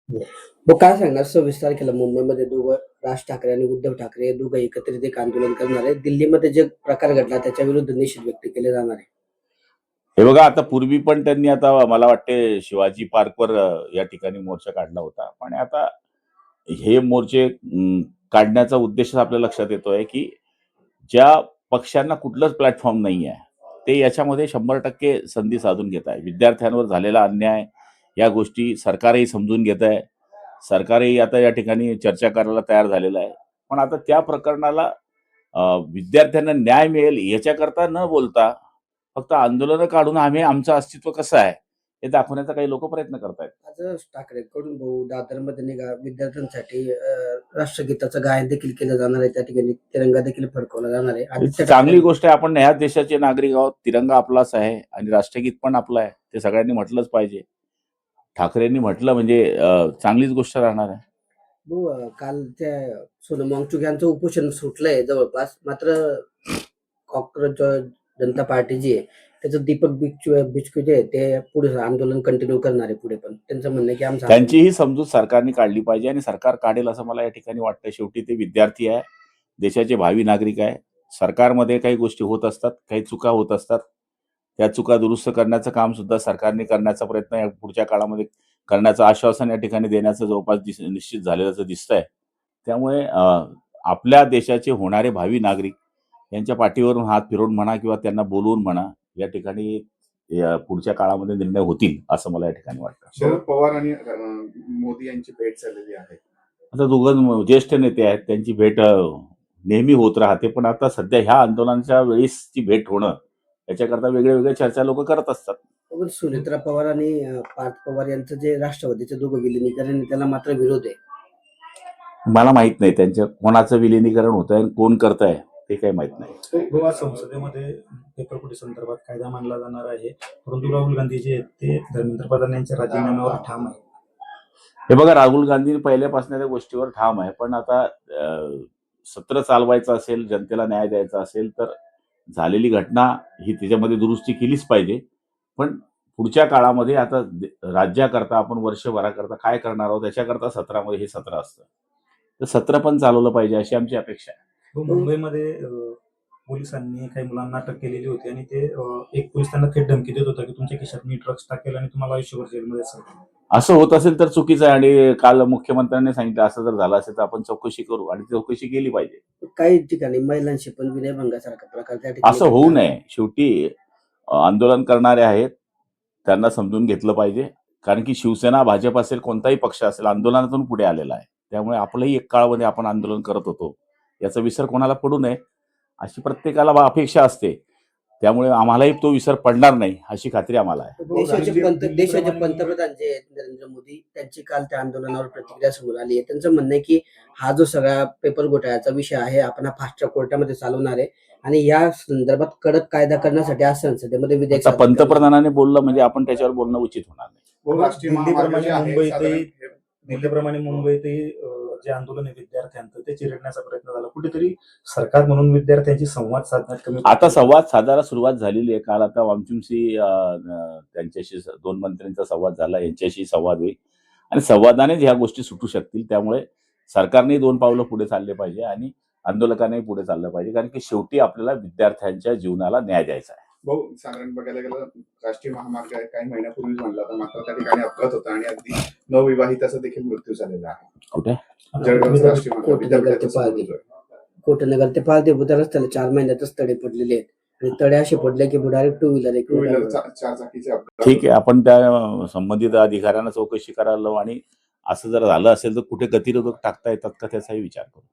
मग काय सांगणार 26 तारखेला मुंबईमध्ये दोघं राज ठाकरे आणि उद्धव ठाकरे हे दोघं एकत्रित एक आंदोलन करणार आहे. दिल्लीमध्ये जे प्रकार घडला त्याच्या विरुद्ध निषेध व्यक्त केले जाणार आहे. हे बघा, आता पूर्वी पण त्यांनी आता मला वाटते शिवाजी पार्कवर या ठिकाणी मोर्चा काढला होता. पण आता हे मोर्चे काढण्याचा उद्देश आपल्या लक्षात येतोय, की ज्या पक्षांना कुठलंच प्लॅटफॉर्म नाही आहे, ते याच्यामध्ये 100% संधी साधून घेत आहे. विद्यार्थ्यांवर झालेला अन्याय या गोष्टी सरकारही समजून घेत आहे. सरकारही आता या ठिकाणी चर्चा करायला तयार झालेलं आहे. पण आता त्या प्रकरणाला विद्यार्थ्यांना न्याय मिळेल याच्याकरता न बोलता फक्त आंदोलनं काढून आम्ही आमचं अस्तित्व कसं आहे हे दाखवण्याचा काही लोक प्रयत्न करतायत. आज ठाकरेंकडून भाऊ दादरमध्ये विद्यार्थ्यांसाठी राष्ट्रगीताचं गायन देखील केलं जाणार आहे. त्या ठिकाणी तिरंगा देखील फडकवला जाणार आहे. आणि चांगली गोष्ट आहे. आपण ह्या देशाचे नागरिक आहोत. तिरंगा आपलाच आहे आणि राष्ट्रगीत पण आपलं आहे. ते सगळ्यांनी म्हटलंच पाहिजे. ठाकरेंनी म्हटलं म्हणजे चांगलीच गोष्ट राहणार आहे. काल त्या सोनम वांगचुक यांचं उपोषण सुटलंय जवळपास. मात्र कॉक्रोच जनता पार्टी जी आहे त्याचं दीपक बिचकू जे आहे ते पुढे आंदोलन कंटिन्यू करणार आहे. पुढे पण त्यांचं म्हणणं आहे की आमचं त्यांचीही समजूत सरकारने काढली पाहिजे आणि सरकार काढेल असं मला या ठिकाणी वाटतं. शेवटी ते विद्यार्थी आहे, देशाचे भावी नागरिक आहे. सरकारमध्ये काही गोष्टी होत असतात, काही चुका होत असतात. त्या चुका दुरुस्त करण्याचं काम सुद्धा सरकारने करण्याचा प्रयत्न या पुढच्या काळामध्ये करण्याचं आश्वासन या ठिकाणी देण्याचं जवळपास निश्चित झालेलं दिसतंय. त्यामुळे आपल्या देशाचे होणारे भावी नागरिक यांच्या पाठीवरून हात फिरवून म्हणा किंवा त्यांना बोलवून म्हणा या ठिकाणी पुढच्या काळामध्ये निर्णय होतील असं मला या ठिकाणी वाटतं. शरद पवार आणि मोदी यांची भेट झालेली आहे. आता दोघं ज्येष्ठ नेते आहेत, त्यांची भेट नेहमी होत राहते. पण आता सध्या ह्या आंदोलनाच्या वेळीची भेट होणं याच्याकरता वेगळ्या चर्चा लोक करत असतात. सुनेत्रा पवार आणि पार्थ पवार यांचं जे राष्ट्रवादीचे दोघं विलिनीकरण त्याला मात्र विरोध आहे. मला माहित नाही त्यांच्या कोणाचं विलिनीकरण होत आहे, कोण करत आहे ते काही माहित नाही. गोवा संसदेमध्ये पेपरफुटी संदर्भात कायदा मांडला जाणार आहे, परंतु राहुल गांधी जे आहेत ते धर्मेंद्र प्रधान यांच्या राजीनाम्यावर ठाम आहे. हे बघा, राहुल गांधी पहिल्यापासून त्या गोष्टीवर ठाम आहे. पण आता सत्र चालवायचं असेल, जनतेला न्याय द्यायचा असेल तर झालेली घटना ही त्याच्यामध्ये दुरुस्ती केलीच पाहिजे. पण पुढच्या काळामध्ये आता राज्याकरता आपण वर्षभराकरता काय करणार आहोत त्याच्याकरता सत्रामध्ये हे सत्र असतं, तर सत्र पण चालवलं पाहिजे अशी आमची अपेक्षा आहे. मुंबईमध्ये पोलिसांनी काही मुलांना अटक केलेली होती आणि ते एक पोलीस त्यांना थेट धमकी देत होता की तुमच्या खिशात मी ड्रग्ज टाकेल आणि तुम्हाला आयुष्यभर जेलमध्ये असेल. असं होत असेल तर चुकीचं आहे. आणि काल मुख्यमंत्र्यांनी सांगितलं असं जर झालं असेल तर आपण चौकशी करू आणि चौकशी केली पाहिजे. काही ठिकाणी महिलांशी पण विनयभंगासारखा प्रकार त्या ठिकाणी असं होऊ नये. शेवटी आंदोलन करणारे आहेत, त्यांना समजून घेतलं पाहिजे. कारण की शिवसेना, भाजप असेल, कोणताही पक्ष असेल आंदोलनातून पुढे आलेला आहे. त्यामुळे आपलंही एक काळामध्ये आपण आंदोलन करत होतो, याचा विसर कोणाला पडू नये अशी प्रत्येकाला अपेक्षा असते. त्यामुळे आम्हालाही तो विसर पडणार नाही अशी खात्री आम्हाला आहे. देशाचे पंतप्रधान जे आहेत नरेंद्र मोदी त्यांची काल त्या आंदोलनावर प्रतिक्रिया समोर आली आहे. त्यांचं म्हणणं आहे की हा जो सगळा पेपर घोटाळ्याचा विषय आहे आपण फास्ट ट्रॅक कोर्टामध्ये चालवणार आहे आणि या संदर्भात कडक कायदा करण्यासाठी आज संसदेमध्ये विधेयक. पंतप्रधानाने बोललं म्हणजे आपण त्याच्यावर बोलणं उचित होणार नाही. दिल्लीप्रमाणे मुंबईतही जे आंदोलन आहे विद्यार्थ्यांचं ते चिरडण्याचा प्रयत्न झाला. कुठेतरी सरकार म्हणून विद्यार्थ्यांची संवाद साधण्यात कमी. आता संवाद साधायला सुरुवात झालेली आहे. काल आता वामचुमशी त्यांच्याशी 2 मंत्र्यांचा संवाद झाला, यांच्याशी संवाद होईल आणि संवादानेच ह्या गोष्टी सुटू शकतील. त्यामुळे सरकारने 2 पावलं पुढे चालले पाहिजे आणि आंदोलकांनाही पुढे चाललं पाहिजे. कारण की शेवटी आपल्याला विद्यार्थ्यांच्या जीवनाला न्याय द्यायचा आहे. भाऊ, साधारण बघायला गेलं राष्ट्रीय महामार्ग काही महिन्यापूर्वीच म्हणला होता, मात्र त्या ठिकाणी अपघात होता आणि अगदी नवविवाहिताचा देखील मृत्यू झालेला आहे. कुठे? कोटनगर ते पालदेव रस्त्याला 4 महिन्यातच तडे पडलेले आहेत आणि तडे असे पडले की डायरेक्ट टू व्हीलर 4 चाकीचे अपघात. ठीक आहे, आपण त्या संबंधित अधिकाऱ्यांना चौकशी करायला लावू आणि असं जर झालं असेल तर कुठे गतिरोधक टाकता येतात का त्याचाही विचार करू.